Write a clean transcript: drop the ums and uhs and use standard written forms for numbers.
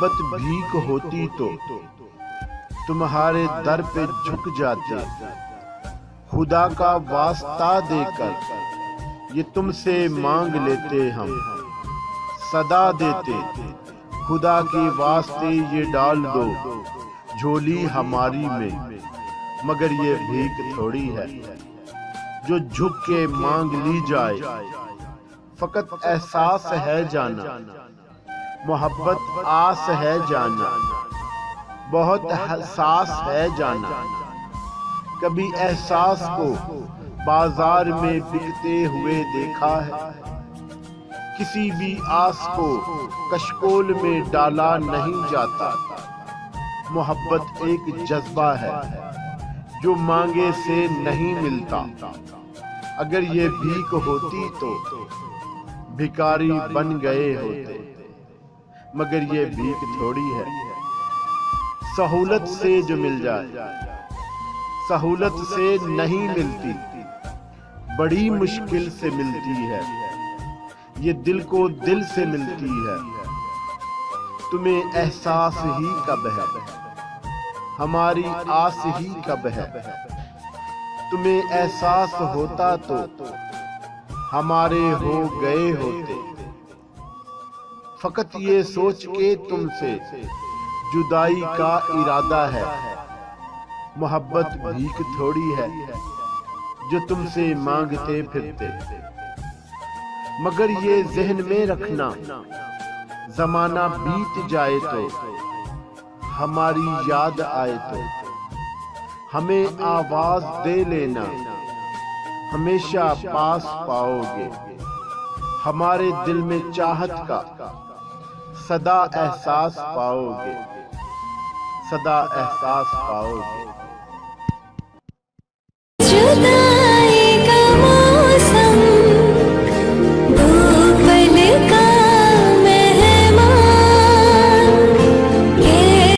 محبت بھیک ہوتی تو تمہارے در پہ جھک جاتے، خدا کا واسطہ دے کر یہ تم سے مانگ لیتے، ہم صدا دیتے، خدا کے واسطے یہ ڈال دو جھولی ہماری میں، مگر یہ بھیک تھوڑی ہے جو جھک کے مانگ لی جائے۔ فقط احساس ہے جانا، محبت آس ہے جانا، بہت حساس ہے جانا۔ کبھی احساس کو بازار میں بکتے ہوئے دیکھا ہے، کسی بھی آس کو کشکول میں ڈالا نہیں جاتا۔ محبت ایک جذبہ ہے جو مانگے سے نہیں ملتا، اگر یہ بھیک ہوتی تو بھکاری بن گئے ہوتے، مگر یہ بھیک تھوڑی ہے سہولت سے جو مل جائے، سہولت سے نہیں ملتی، بڑی مشکل سے ملتی ہے، یہ دل کو دل سے ملتی ہے۔ تمہیں احساس ہی کب ہے، ہماری آس ہی کب ہے، تمہیں احساس ہوتا تو ہمارے ہو گئے ہوتے۔ فقط یہ سوچ کے تم سے جدائی کا ارادہ ہے، محبت بھیک تھوڑی ہے جو تم سے مانگتے پھرتے، مگر یہ ذہن میں رکھنا زمانہ بیت جائے تو ہماری یاد آئے تو ہمیں آواز دے لینا، ہمیشہ پاس پاؤ گے، ہمارے دل میں چاہت کا صدا احساس پاؤ گے، صدا احساس پاؤ گے۔